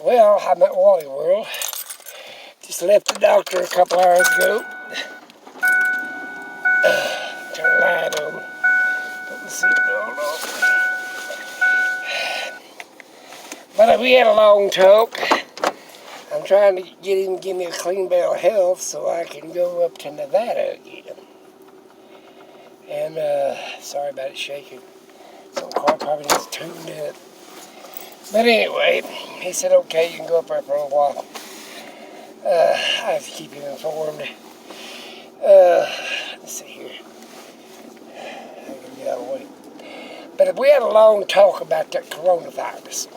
Well, I'm at Wally World. Just left the doctor a couple hours ago. Turn the light on. Put the seatbelt on. But we had a long talk. I'm trying to get him to give me a clean bill of health so I can go up to Nevada again. And, sorry about it shaking. Some car probably needs tuned up. But anyway, he said, okay, you can go up there for a while. I have to keep him informed. Let's see here. I can get out of the way. But we had a long talk about that coronavirus.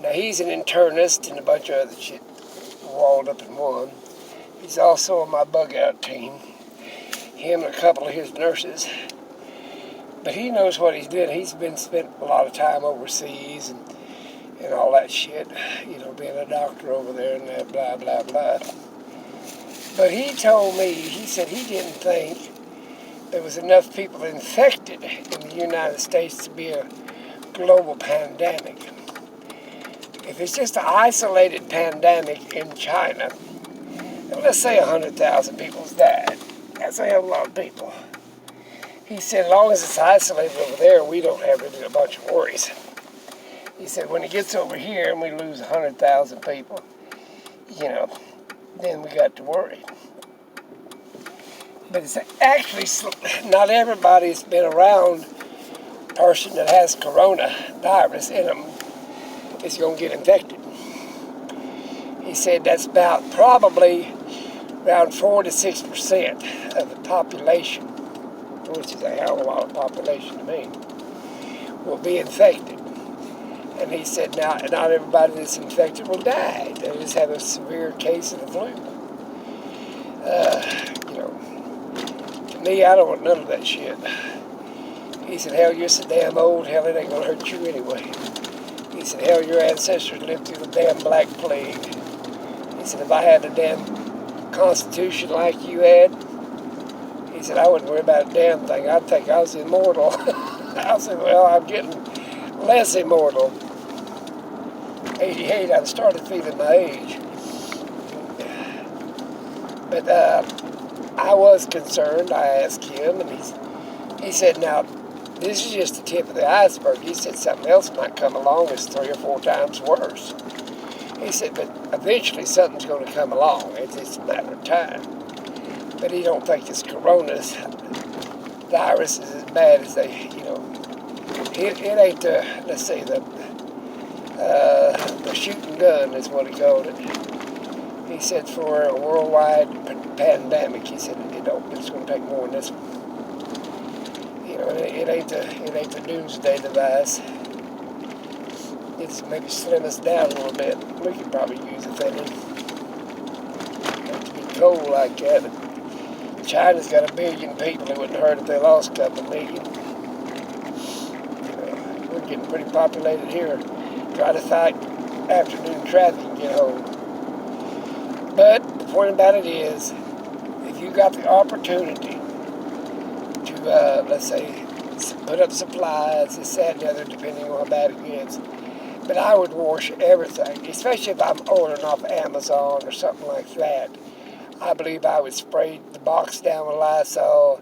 Now, he's an internist and a bunch of other shit walled up in one. He's also on my bug-out team. Him and a couple of his nurses. But he knows what he's doing. He's been spent a lot of time overseas and all that shit. You know, being a doctor over there and that blah, blah, blah. But he told me, he said he didn't think there was enough people infected in the United States to be a global pandemic. If it's just an isolated pandemic in China, and let's say 100,000 people's died, that's a hell of a lot of people. He said, as long as it's isolated over there, we don't have really a bunch of worries. He said, when it gets over here and we lose 100,000 people, you know, then we got to worry. But it's actually, not everybody's been around a person that has coronavirus in them is going to get infected. He said that's about probably around 4 to 6% of the population, which is a hell of a lot of population to me, will be infected. And he said, now, not everybody that's infected will die. They'll just have a severe case of the flu. You know, to me, I don't want none of that shit. He said, hell, you're so damn old, hell, it ain't gonna hurt you anyway. He said, hell, your ancestors lived through the damn Black Plague. He said, if I had a damn constitution like you had, he said, I wouldn't worry about a damn thing. I'd think I was immortal. I said, well, I'm getting less immortal. 88, I started feeling my age. But I was concerned. I asked him, and he said, now, this is just the tip of the iceberg. He said something else might come along that's 3 or 4 times worse. He said, but eventually something's going to come along. It's just a matter of time. But he don't think this coronavirus is as bad as they, you know, it ain't the, let's say, the shooting gun is what he called it. He said for a worldwide pandemic, he said it's going to take more than this one. You know, it ain't the doomsday device. It's maybe slim us down a little bit. We could probably use it then. Not to be cold like that. But China's got 1 billion people. It wouldn't hurt if they lost a couple million. You know, we're getting pretty populated here. Try to fight afternoon traffic and get home. But the point about it is, if you got the opportunity to, let's say, put up supplies, this, that, and the other, depending on how bad it gets. But I would wash everything, especially if I'm ordering off Amazon or something like that. I believe I would spray the box down with Lysol.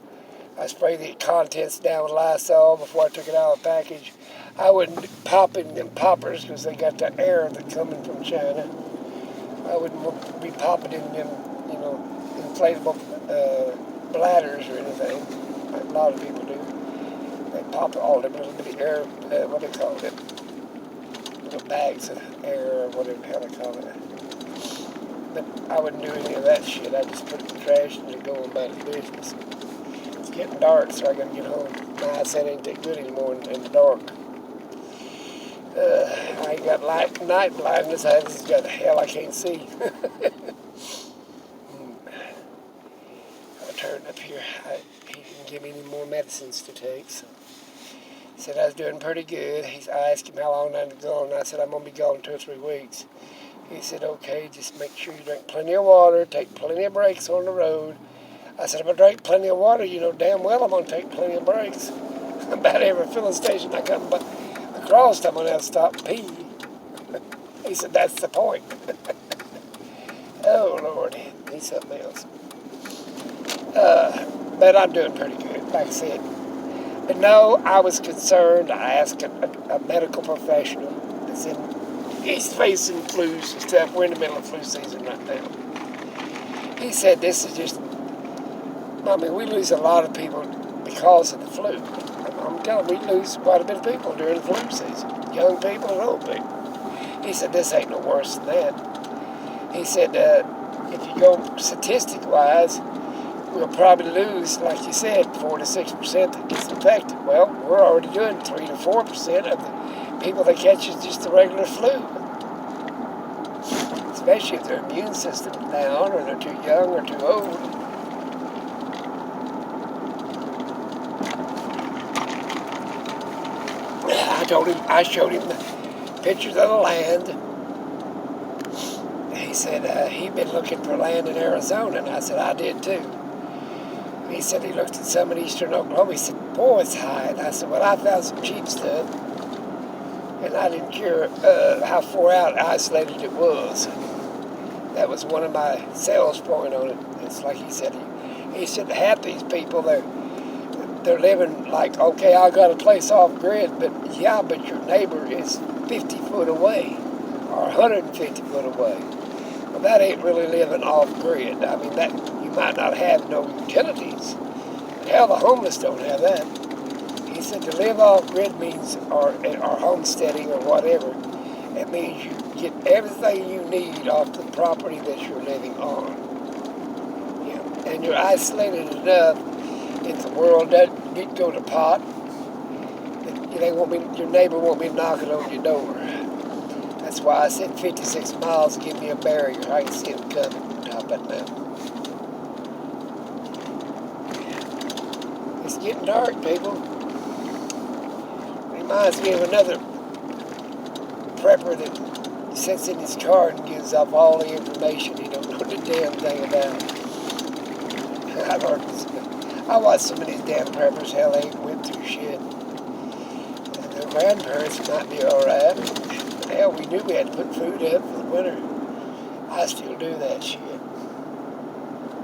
I spray the contents down with Lysol before I took it out of the package. I wouldn't pop in them poppers because they got the air that's coming from China. I wouldn't be popping in them, you know, inflatable bladders or anything, like a lot of people do. They pop all them little bitty air, what do they call it? Little bags of air or whatever the hell they call it. But I wouldn't do any of that shit. I'd just put it in the trash and go about the business. It's getting dark, so I gotta get home. My eyesight ain't that good anymore in the dark. I ain't got night blindness. I just got hell I can't see. I'll turn up here. He didn't give me any more medicines to take, so. He said I was doing pretty good. I asked him how long I'd be gone, and I said I'm going to be gone 2 or 3 weeks. He said, okay, just make sure you drink plenty of water, take plenty of breaks on the road. I said, if I drink plenty of water, you know damn well I'm going to take plenty of breaks. About every filling station I come across, I'm going to have to stop and pee. He said, that's the point. Oh, Lord, he's something else. But I'm doing pretty good, like I said. But no, I was concerned. I asked a medical professional that's he's facing flus and stuff. We're in the middle of flu season right now. He said this is just, I mean, we lose a lot of people because of the flu. I'm telling you, we lose quite a bit of people during the flu season, young people and old people. He said this ain't no worse than that. He said if you go statistic-wise, we'll probably lose, like you said, 4 to 6% that gets infected. Well, we're already doing 3 to 4% of the people that catches just the regular flu. Especially if their immune system's down, or they're too young or too old. I showed him the pictures of the land. He said he'd been looking for land in Arizona, and I said I did too. He said he looked at some in eastern Oklahoma. He said, boy, it's high. And I said, well, I found some cheap stuff. And I didn't care how far out isolated it was. That was one of my sales point on it. It's like he said, half these people, they're living like, okay, I got a place off grid, but yeah, but your neighbor is 50 foot away or 150 foot away. Well, that ain't really living off grid. I mean, that you might not have no utilities. Hell, the homeless don't have that. He said to live off grid means, or homesteading or whatever, it means you get everything you need off the property that you're living on. Yeah. And you're isolated enough if the world doesn't go to pot, your neighbor won't be knocking on your door. That's why I said 56 miles, give me a barrier. I can see them coming top of that mountain. It's getting dark, people. Reminds me of another prepper that sits in his car and gives up all the information he don't know the damn thing about. I watched some of these damn preppers, hell, they went through shit. And their grandparents might be alright. Hell, we knew we had to put food up for the winter. I still do that shit.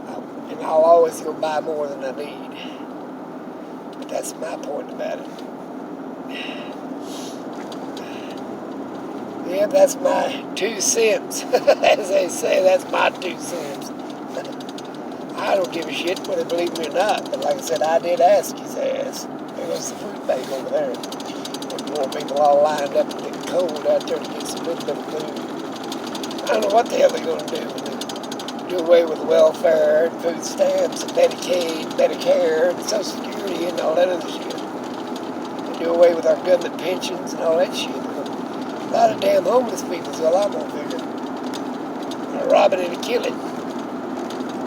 And I'll always go buy more than I need. But that's my point about it. Yeah, that's my 2 cents. As they say, that's my 2 cents. I don't give a shit whether they believe me or not. But like I said, I did ask his ass. There goes the food bank over there. And more people all lined up and getting cold out there to get some little bit of food. I don't know what the hell they're going to do when they do away with welfare and food stamps and Medicaid, Medicare and Social Security and all that other shit. They do away with our government pensions and all that shit. A lot of damn homeless people, so I'm gonna figure. They're robbing and killing.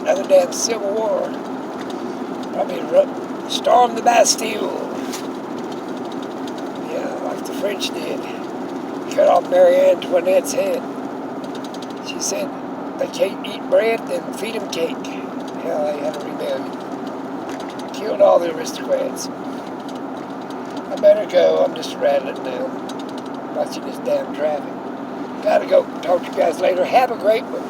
Another damn civil war. Probably storm the Bastille. Yeah, like the French did. Cut off Marie Antoinette's head. She said they can't eat bread, then feed them cake. Hell, they had a rebellion. Killed all the aristocrats. I better go. I'm just rattling now. Watching this damn traffic. Gotta go. Talk to you guys later. Have a great one.